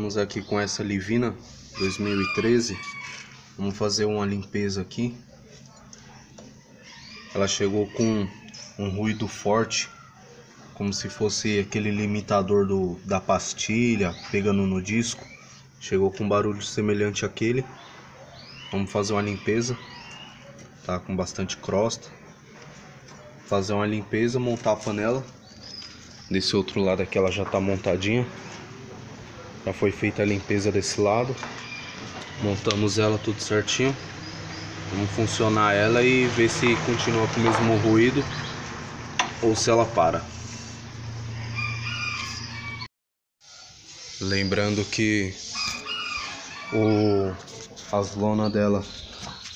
Estamos aqui com essa Livina 2013. Vamos fazer uma limpeza aqui. Ela chegou com um ruído forte, como se fosse aquele limitador da pastilha pegando no disco. Chegou com um barulho semelhante àquele. Vamos fazer uma limpeza. Tá com bastante crosta. Fazer uma limpeza, montar a panela. Desse outro lado aqui ela já tá montadinha. Já foi feita a limpeza desse lado. Montamos ela tudo certinho. Vamos funcionar ela e ver se continua com o mesmo ruído ou se ela para. Lembrando que as lonas dela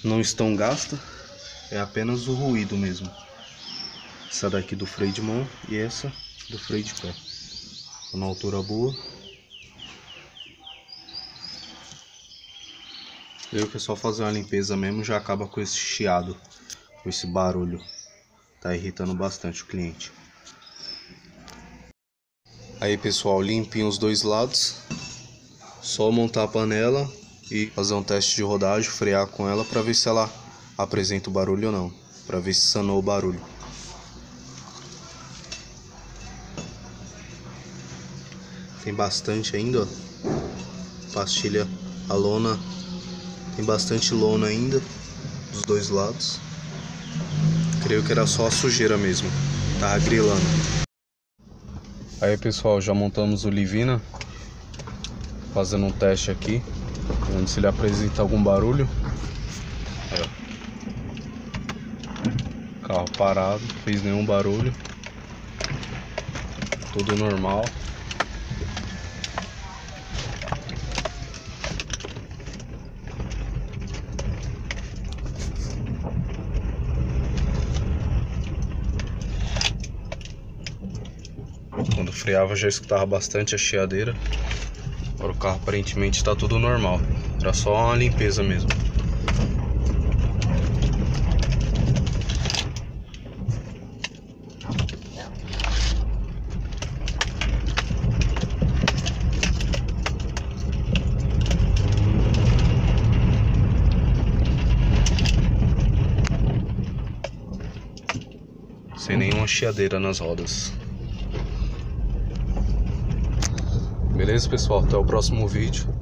não estão gastas, é apenas o ruído mesmo. Essa daqui do freio de mão e essa do freio de pé. Tô na altura boa. Eu que é só fazer uma limpeza mesmo, já acaba com esse chiado, com esse barulho. Tá irritando bastante o cliente. Aí pessoal, limpinho os dois lados. Só montar a panela e fazer um teste de rodagem, frear com ela para ver se ela apresenta o barulho ou não. Para ver se sanou o barulho. Tem bastante ainda, ó. Pastilha, a lona. Tem bastante lona ainda dos dois lados. Creio que era só a sujeira mesmo. Tava grilando. Aí pessoal, já montamos o Livina. Fazendo um teste aqui. Vendo se ele apresenta algum barulho. Aí, ó. Carro parado, não fez nenhum barulho. Tudo normal. Quando freava já escutava bastante a chiadeira. Agora o carro aparentemente está tudo normal. Era só uma limpeza mesmo. Sem nenhuma chiadeira nas rodas. Beleza, pessoal? Até o próximo vídeo.